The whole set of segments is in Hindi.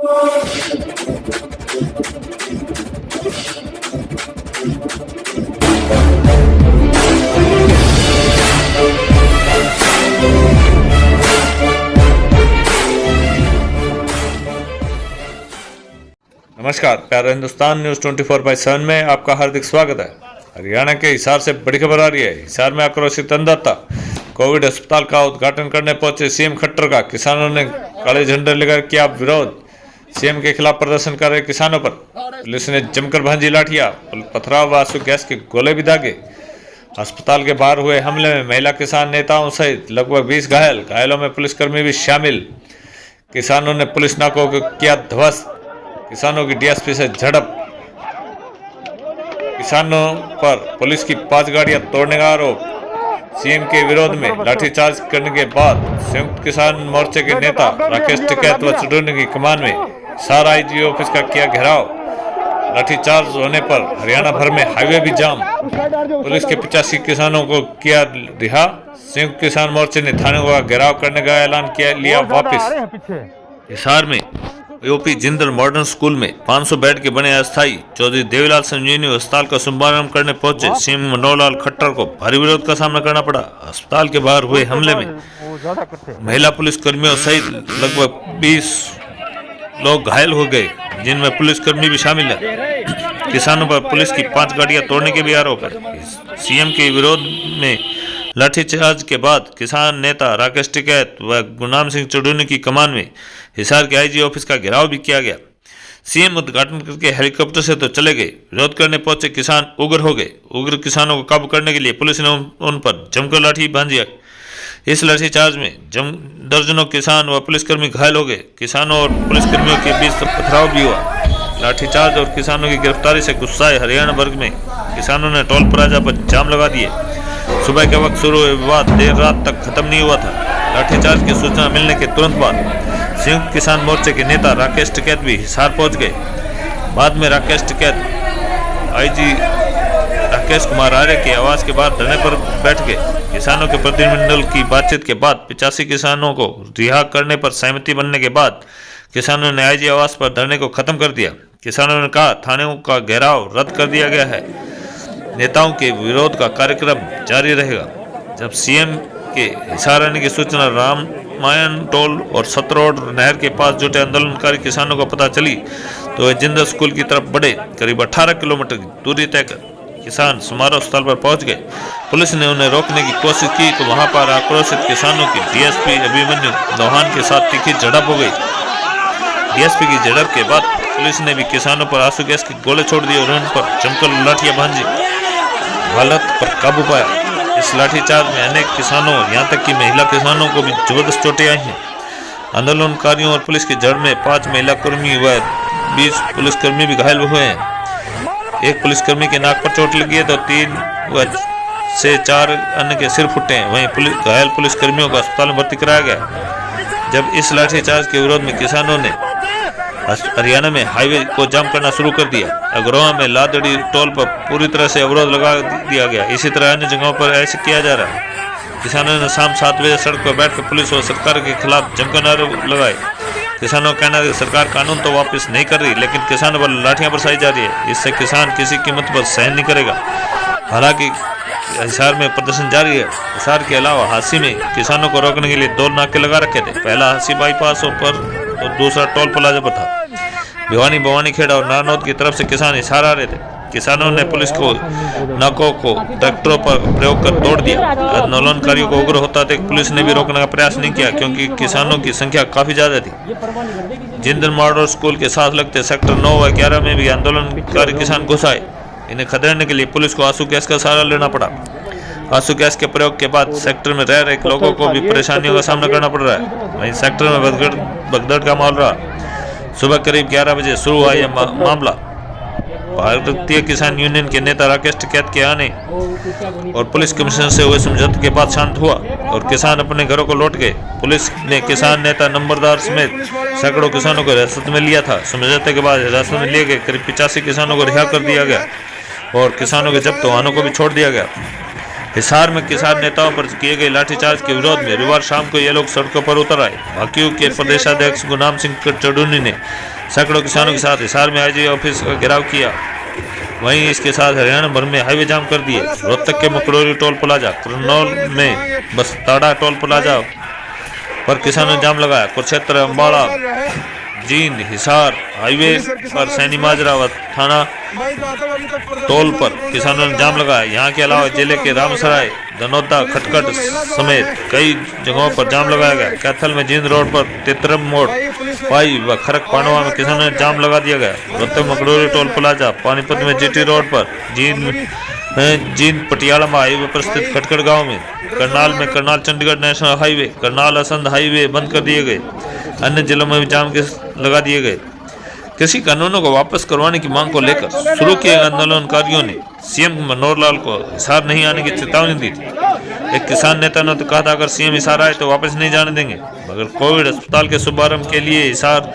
नमस्कार, प्यारा हिंदुस्तान न्यूज 24/7 में आपका हार्दिक स्वागत है। हरियाणा के हिसार से बड़ी खबर आ रही है। हिसार में आक्रोशित अन्नदाता। कोविड अस्पताल का उद्घाटन करने पहुंचे सीएम खट्टर का किसानों ने काले झंडे लेकर किया विरोध। सीएम के खिलाफ प्रदर्शन कर रहे किसानों पर पुलिस ने जमकर भांजी लाठियां, पथराव व आंसू गैस के गोले भी दागे। अस्पताल के बाहर हुए हमले में महिला किसान नेताओं सहित लगभग 20 घायल, घायलों में पुलिसकर्मी भी शामिल। किसानों ने पुलिस नाकों को किया ध्वस्त। किसानों की डीएसपी से झड़प। किसानों पर पुलिस की 5 गाड़ियां तोड़ने का आरोप। सीएम के विरोध में लाठीचार्ज करने के बाद संयुक्त किसान मोर्चे के नेता राकेश टिकैत व चुड़ूनी की कमान में हिसार आईजी ऑफिस का किया घेराव। लाठीचार्ज होने पर हरियाणा भर में हाईवे भी जाम। पुलिस के 85 किसानों को किया रिहा। संयुक्त किसान मोर्चे ने थानों का घेराव करने का ऐलान लिया वापिस। हिसार में यूपी जिंदल मॉडर्न स्कूल में 500 बेड के बने अस्थायी चौधरी देवीलाल संजीवनी अस्पताल का शुभारंभ करने पहुंचे सीएम मनोहर लाल खट्टर को भारी विरोध का सामना करना पड़ा। अस्पताल के बाहर हुए हमले में महिला पुलिस कर्मियों सहित लगभग 20 लोग घायल हो गए, जिनमें पुलिसकर्मी भी शामिल है। किसानों पर पुलिस की 5 गाड़ियां तोड़ने के भी आरोप है। सीएम के विरोध में लाठीचार्ज के बाद किसान नेता राकेश टिकैत व गुरनाम सिंह चुड़ूनी की कमान में हिसार के आईजी ऑफिस का घेराव भी किया गया। सीएम उद्घाटन करके हेलीकॉप्टर से तो चले गए, विरोध करने पहुंचे किसान उग्र हो गए। उग्र किसानों को काबू करने के लिए पुलिस ने उन पर जमकर लाठी बांधी। इस लाठीचार्ज में दर्जनों किसान व पुलिसकर्मी घायल हो गए। किसानों और पुलिसकर्मियों के बीच पथराव भी हुआ। लाठीचार्ज और किसानों की गिरफ्तारी से गुस्साए हरियाणा वर्ग में किसानों ने टोल प्लाजा पर जाम लगा दिए। सुबह के वक्त शुरू हुए विवाद देर रात तक खत्म नहीं हुआ था। लाठीचार्ज की सूचना मिलने के तुरंत बाद संयुक्त किसान मोर्चे के नेता राकेश टिकैत भी हिसार पहुंच गए। बाद में राकेश टिकैत आईजी राकेश कुमार आर्य के आवास के बाहर धरने पर बैठ गए। किसानों के प्रतिनिधिमंडल की बातचीत के बाद 85 किसानों को रिहा करने पर सहमति बनने के बाद किसानों ने आईजी आवास पर धरने को खत्म कर दिया। किसानों ने कहा थानों का घेराव रद्द कर दिया गया है। नेताओं के विरोध का कार्यक्रम जारी रहेगा। जब सीएम के हिसार आने की सूचना रामायण टोल और सतरोड नहर के पास जुटे आंदोलनकारी किसानों को पता चली तो वे जिंदल स्कूल की तरफ बढ़े। करीब 18 किलोमीटर की दूरी तय कर किसान समारोह स्थल पर पहुंच गए। पुलिस ने उन्हें रोकने की कोशिश की तो वहां पर आक्रोशित किसानों की डीएसपी अभिमन्यु चौहान के साथ तीखी झड़प हो गई। डीएसपी की झड़प के बाद पुलिस ने भी किसानों पर आंसू गैस के गोले छोड़ दिए और उन पर जमकर लाठियां भांजी। हालत पर काबू पाया। इस लाठीचार्ज में अनेक किसानों यहां तक कि महिला किसानों को भी जबरदस्त चोटें आई हैं। आंदोलनकारियों और पुलिस की जड़ में 5 महिला कर्मी व 20 पुलिसकर्मी भी घायल हुए हैं। एक पुलिसकर्मी के नाक पर चोट लगी है तो 3 व 4 अन्य के सिर फुटे हैं। वहीं घायल पुलिसकर्मियों को अस्पताल में भर्ती कराया गया। जब इस लाठीचार्ज के विरोध में किसानों ने हरियाणा में हाईवे को जाम करना शुरू कर दिया। अग्रोहा में लादड़ी टोल पर पूरी तरह से अवरोध लगा दिया गया। इसी तरह अन्य जगहों पर ऐसे किया जा रहा है। किसानों ने शाम 7 बजे सड़क पर बैठकर पुलिस और सरकार के खिलाफ जमकर नारे लगाए। किसानों का कहना है कि सरकार कानून तो वापस नहीं कर रही, लेकिन किसानों पर लाठियां बरसाई जा रही है। इससे किसान किसी कीमत पर सहन नहीं करेगा। हालांकि हिसार में प्रदर्शन जारी है। हिसार के अलावा हांसी में किसानों को रोकने के लिए 2 नाके लगा रखे थे। पहला हांसी बाईपास पर और दूसरा टोल प्लाजा पर था। भिवानी, भवानीखेड़ा और नारनौद की तरफ से किसान हिसार आ रहे थे। किसानों ने पुलिस को नाकों को ट्रैक्टरों पर प्रयोग कर तोड़ दिया। आंदोलनकारियों को उग्र होता देख पुलिस ने भी रोकने का प्रयास नहीं किया, क्योंकि किसानों की संख्या काफी ज्यादा थी। जिंदल मॉडल स्कूल के साथ लगते सेक्टर 9 व 11 में भी आंदोलनकारी किसान घुस आए। इन्हें खदेड़ने के लिए पुलिस को आंसू गैस का सहारा लेना पड़ा। आंसू गैस के प्रयोग के बाद सेक्टर में रह रहे लोगों को भी परेशानियों का सामना करना पड़ रहा है। वहीं सेक्टर में भगदड़ का माहौल रहा। सुबह करीब 11 बजे शुरू हुआ यह मामला भारतीय किसान यूनियन के नेता राकेश टिकैत के आने और पुलिस कमिश्नर से हुए समझौते के बाद शांत हुआ और किसान अपने घरों को लौट गए। पुलिस ने किसान नेता नंबरदार समेत सैकड़ों किसानों को हिरासत में लिया था। समझौते के बाद हिरासत में लिए गए करीब 85 किसानों को रिहा कर दिया गया और किसानों के जब्त वाहनों को भी छोड़ दिया गया। हिसार में किसान नेताओं पर किए गए लाठीचार्ज के विरोध में रविवार शाम को ये लोग सड़कों पर उतर आए। भाकियू के प्रदेशाध्यक्ष गुरनाम सिंह चडूनी ने सैकड़ों किसानों के साथ हिसार में आईजी ऑफिस का घेराव किया। वहीं इसके साथ हरियाणा भर में हाईवे जाम कर दिए। रोहतक के मकड़ोरी टोल प्लाजा, करनौल में बसताड़ा टोल प्लाजा पर किसानों ने जाम लगाया। कुरुक्षेत्र, अम्बाड़ा, जींद, हिसार हाईवे पर सैनी माजरा व थाना टोल पर किसानों ने जाम लगाया। यहाँ के अलावा जिले के रामसराय, धनौदा, खटखट समेत कई जगहों पर जाम लगाया गया। कैथल में जींद रोड पर तितरम मोड़, पाई व खरक पांडवा में किसानों ने जाम लगा दिया गया। रोहतक मकड़ोरी टोल प्लाजा, पानीपत में जीटी रोड पर, जींद पटियाला में हाईवे पर स्थित खटखट गांव में, करनाल में Karnal Chandigarh national highway, Karnal Assandh highway बंद कर दिए गए। अन्य जिलों में भी जाम के लगा दिए गए। कृषि कानूनों को वापस करवाने की मांग को लेकर शुरू किए आंदोलनकारियों ने सीएम मनोहर लाल को हिसार नहीं आने की चेतावनी दी थी। एक किसान नेता ने तो कहा था अगर सीएम हिसार आए तो वापस नहीं जाने देंगे, मगर कोविड अस्पताल के शुभारंभ के लिए हिसार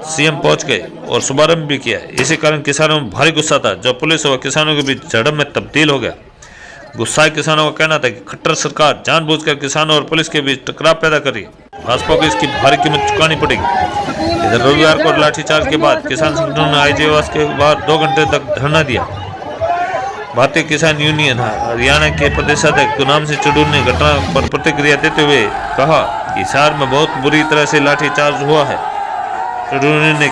सीएम पहुंच गए और शुभारंभ भी किया। इसी कारण किसानों में भारी गुस्सा था, जो पुलिस और किसानों के बीच झड़प में तब्दील हो गया। गुस्साए किसानों का कहना था कि खट्टर सरकार जानबूझकर किसानों और पुलिस के बीच टकराव पैदा कर रही है। भाजपा को इसकी भारी कीमत चुकानी पड़ेगी। इधर रविवार को लाठीचार्ज के बाद किसान संगठनों ने आईजी आवास के बाहर 2 घंटे तक धरना दिया। भारतीय किसान यूनियन हरियाणा के प्रदेशाध्यक्ष गुरनाम सिंह चडूनी ने घटना पर प्रतिक्रिया देते हुए कहा कि हिसार में बहुत बुरी तरह से लाठीचार्ज हुआ है। चडूनी ने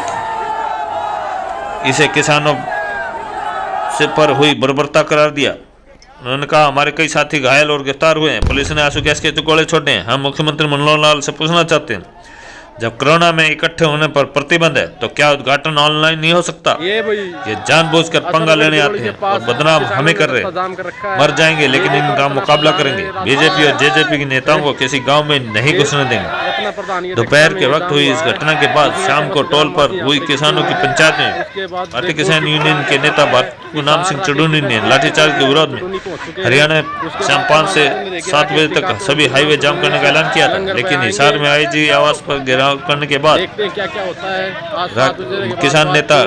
इसे किसानों से पर हुई बर्बरता करार दिया। उन्होंने कहा हमारे कई साथी घायल और गिरफ्तार हुए हैं। पुलिस ने आंसू गैस के गोले छोड़े हैं। हम मुख्यमंत्री मनोहर लाल से पूछना चाहते हैं, जब कोरोना में इकट्ठे होने पर प्रतिबंध है तो क्या उद्घाटन ऑनलाइन नहीं हो सकता? ये जानबूझकर पंगा लेने आते हैं और बदनाम हमें कर रहे हैं। मर जाएंगे लेकिन इनका मुकाबला करेंगे। बीजेपी और जेजेपी के नेताओं को किसी गांव में नहीं घुसने देंगे। दोपहर के वक्त हुई इस घटना के बाद शाम को टोल पर हुई किसानों की पंचायत में भारतीय किसान यूनियन के नेता गुरनाम सिंह चडूनी ने लाठीचार्ज के विरोध में हरियाणा में शाम 5 से 7 बजे तक सभी हाईवे जाम करने का ऐलान किया था। लेकिन हिसार में आईजी आवास पर घेराव करने के बाद किसान नेता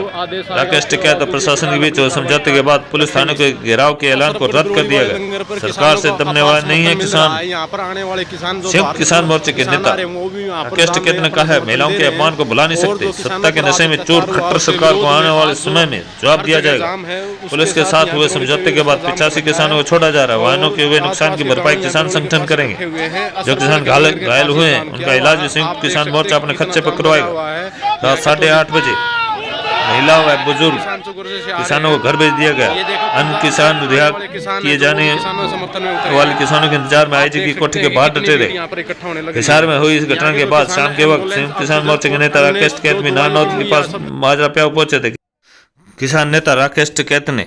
राकेश टिकैत और प्रशासन के बीच समझौते के बाद पुलिस थाने के घेराव के ऐलान को रद्द कर दिया गया। सरकार से दबने वाले नहीं है किसान। संयुक्त किसान मोर्चे के नेता राकेश टिकैत ने कहा है महिलाओं के अपमान को भुला नहीं सकते। सत्ता के नशे में चोर खट्टर सरकार को आने वाले समय में जवाब दिया जाएगा। पुलिस के साथ हुए समझौते के बाद 85 किसानों को छोड़ा जा रहा है। वाहनों के हुए नुकसान की भरपाई किसान संगठन करेंगे। जो किसान घायल हुए हैं उनका इलाज भी संयुक्त किसान मोर्चा अपने खर्चे पर करवाएगा। रात 8:30 बजे महिला व बुजुर्ग किसानों को घर भेज दिया गया। अन्य किसान रिहा किए जाने वाले किसानों के इंतजार में आईजी की कोठी के बाहर डटे रहे। हिसार में हुई इस घटना के बाद शाम के वक्त संयुक्त किसान मोर्चे के नेता राकेश टिकैत भी नानौद के पास माजरा प्याऊ पहुंचे थे। किसान नेता राकेश टिकैत ने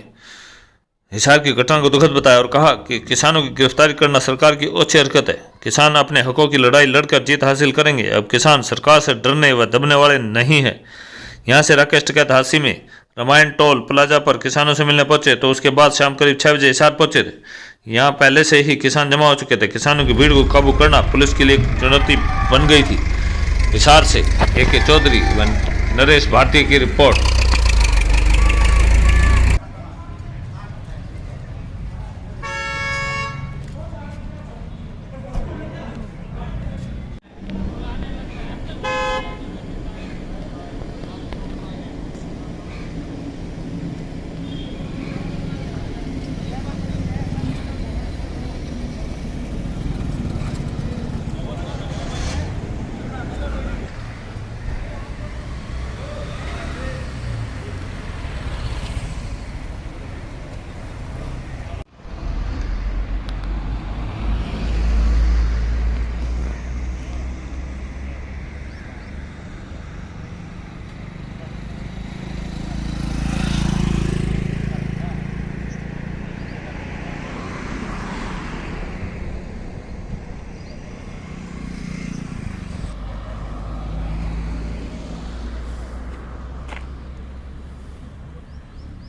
हिसार की घटना को दुखद बताया और कहा कि किसानों की गिरफ्तारी करना सरकार की ओछी हरकत है। किसान अपने हकों की लड़ाई लड़कर जीत हासिल करेंगे। अब किसान सरकार से डरने व दबने वाले नहीं है। यहाँ से राकेश टिकैत हादसे में रामायण टोल प्लाजा पर किसानों से मिलने पहुंचे तो उसके बाद शाम करीब 6 बजे हिसार पहुंचे थे। यहाँ पहले से ही किसान जमा हो चुके थे। किसानों की भीड़ को काबू करना पुलिस के लिए एक चुनौती बन गई थी। हिसार से AK चौधरी व नरेश भारती की रिपोर्ट।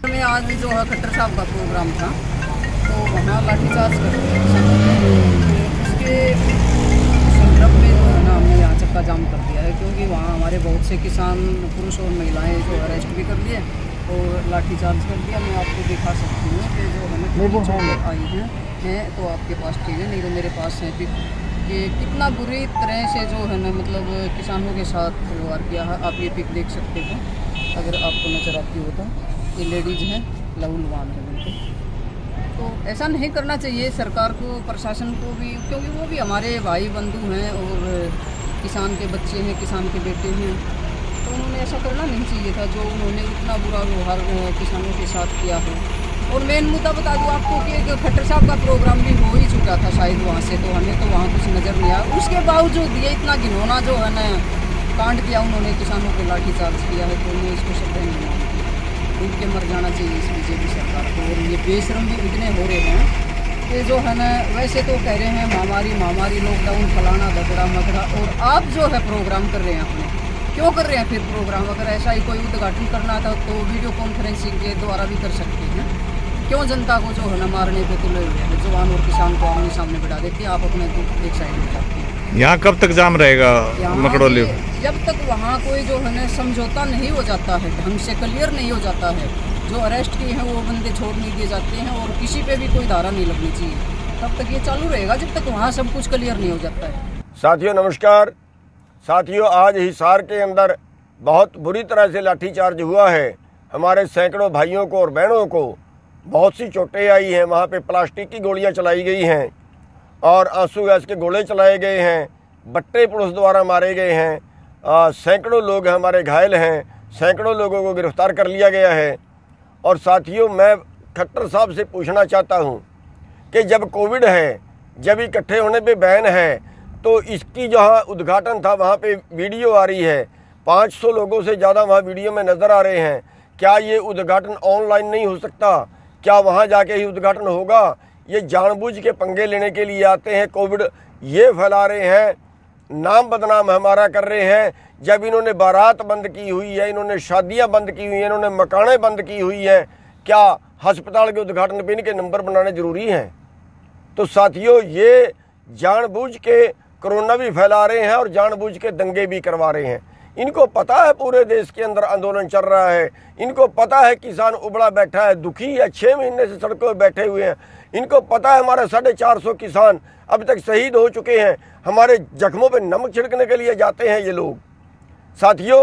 में आज जो है खट्टर साहब का प्रोग्राम था तो वहाँ लाठीचार्ज कर दिया। इसके संदर्भ में जो है ना हमने यहाँ चक्का जाम कर दिया है, क्योंकि वहाँ हमारे बहुत से किसान पुरुष और महिलाएं जो अरेस्ट भी कर लिए और लाठीचार्ज कर दिया। मैं आपको दिखा सकती हूँ कि जो हमें आई हैं तो आपके पास ठीक है, नहीं तो मेरे पास है कि कितना बुरी तरह से जो है ना मतलब किसानों के साथ व्यवहार किया है। आप ये पिक देख सकते हो अगर आपको नज़र आती हो तो, ये लेडीज़ हैं लहूलुहान है बिल्कुल। तो ऐसा नहीं करना चाहिए सरकार को, प्रशासन को भी, क्योंकि वो भी हमारे भाई बंधु हैं और किसान के बच्चे हैं, किसान के बेटे हैं। तो उन्होंने ऐसा करना नहीं चाहिए था जो उन्होंने इतना बुरा व्यवहार किसानों के साथ किया है। और मेन मुद्दा बता दूं आपको कि एक खट्टर साहब का प्रोग्राम भी हो ही चुका था शायद वहाँ से, तो हमें तो वहाँ कुछ नज़र नहीं आया। उसके बावजूद ये इतना घिनौना जो है ना कांड किया उन्होंने, किसानों को लाठीचार्ज किया है, तो मैं इसको शब्द नहीं मानती। उनके मर जाना चाहिए इस बीजेपी सरकार को। और ये बेशरम भी इतने हो रहे हैं कि जो है ना वैसे तो कह रहे हैं महामारी लॉकडाउन फलाना धकड़ा मकड़ा, और आप जो है प्रोग्राम कर रहे हैं अपने, क्यों कर रहे हैं फिर प्रोग्राम? अगर ऐसा ही कोई उद्घाटन करना था तो वीडियो कॉन्फ्रेंसिंग के द्वारा भी कर सकते हैं। क्यों जनता को जो है ना मारने पे तुले हुए हैं, जवान और किसान को आमने सामने बिठा देते हैं, आप अपने एक साइड में जाते हैं। यहाँ कब तक जाम रहेगा मकड़ौली? जब तक वहाँ कोई जो है ना समझौता नहीं हो जाता है, ढंग से क्लियर नहीं हो जाता है, जो अरेस्ट किए हैं वो बंदे छोड़ नहीं दिए जाते हैं और किसी पे भी कोई धारा नहीं लगनी चाहिए, तब तक ये चालू रहेगा जब तक वहाँ सब कुछ क्लियर नहीं हो जाता है। साथियों नमस्कार। साथियों, आज हिसार के अंदर बहुत बुरी तरह से लाठीचार्ज हुआ है। हमारे सैकड़ों भाइयों को और बहनों को बहुत सी चोटें आई हैं। वहाँ पे प्लास्टिक की गोलियां चलाई गई हैं और आंसू गैस के गोले चलाए गए हैं, बट्टे पुलिस द्वारा मारे गए हैं, सैकड़ों लोग हमारे घायल हैं, सैकड़ों लोगों को गिरफ्तार कर लिया गया है। और साथियों, मैं खट्टर साहब से पूछना चाहता हूँ कि जब कोविड है, जब इकट्ठे होने पे बैन है, तो इसकी जहाँ उद्घाटन था वहाँ पे वीडियो आ रही है, 500 लोगों से ज़्यादा वहाँ वीडियो में नज़र आ रहे हैं। क्या ये उद्घाटन ऑनलाइन नहीं हो सकता? क्या वहाँ जाके ही उद्घाटन होगा? ये जानबूझ के पंगे लेने के लिए आते हैं, कोविड ये फैला रहे हैं, नाम बदनाम हमारा कर रहे हैं। जब इन्होंने बारात बंद की हुई है, इन्होंने शादियाँ बंद की हुई हैं, इन्होंने मकानें बंद की हुई हैं, क्या अस्पताल के उद्घाटन पे इनके नंबर बनाने ज़रूरी हैं? तो साथियों, ये जानबूझ के कोरोना भी फैला रहे हैं और जानबूझ के दंगे भी करवा रहे हैं। इनको पता है पूरे देश के अंदर आंदोलन चल रहा है, इनको पता है किसान उबड़ा बैठा है, दुखी है, 6 महीने से सड़कों पर बैठे हुए हैं। इनको पता है हमारे 450 किसान अब तक शहीद हो चुके हैं, हमारे जख्मों पे नमक छिड़कने के लिए जाते हैं ये लोग। साथियों,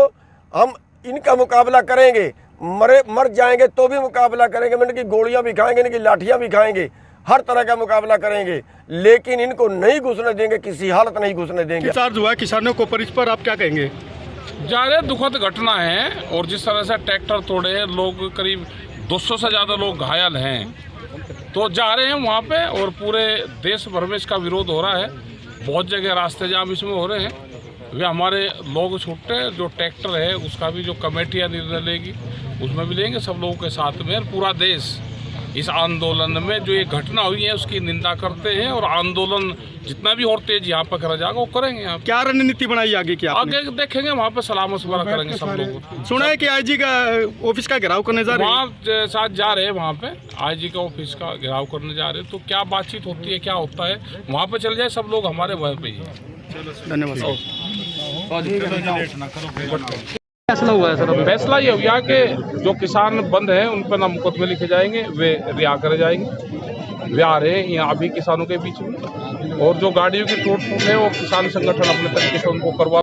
हम इनका मुकाबला करेंगे, मर जाएंगे तो भी मुकाबला करेंगे, इनकी गोलियां भी खाएंगे, इनकी लाठियां भी खाएंगे, हर तरह का मुकाबला करेंगे, लेकिन इनको नहीं घुसने देंगे, किसी हालत नहीं घुसने देंगे। चार्ज हुआ है किसानों को, पर इस पर आप क्या कहेंगे? जारे दुखद घटना है, और जिस तरह से ट्रैक्टर तोड़े हैं लोग, करीब 200 से ज़्यादा लोग घायल हैं, तो जा रहे हैं वहाँ पे और पूरे देश भर में इसका विरोध हो रहा है। बहुत जगह रास्ते जाम इसमें हो रहे हैं। वे हमारे लोग छूटे, जो ट्रैक्टर है उसका भी जो कमेटियाँ निर्णय लेगी उसमें भी लेंगे सब लोगों के साथ में। पूरा देश इस आंदोलन में जो ये घटना हुई है उसकी निंदा करते हैं, और आंदोलन जितना भी और तेज यहाँ पर करा जाएगा वो करेंगे। यहाँ क्या रणनीति बनाई आगे की आपने? आगे देखेंगे, वहाँ पे सलाह मशवरा करेंगे सब लोग। सुना है कि आईजी का ऑफिस का घेराव करने जा रहे हैं, वहाँ साथ जा रहे हैं, वहाँ पे आईजी का ऑफिस का घेराव करने जा रहे हैं। तो क्या बातचीत होती है, क्या होता है, वहाँ पे चल जाए सब लोग, हमारे वहाँ पे ही। धन्यवाद। फैसला हुआ है सर? फैसला ये हुआ कि जो किसान बंद हैं उन पर ना मुकदमे लिखे जाएंगे, वे रिहा करे जाएंगे। वे आ रहे हैं यहाँ अभी किसानों के बीच में, और जो गाड़ियों की टूट फूट है वो किसान संगठन अपने तरीके से उनको करवा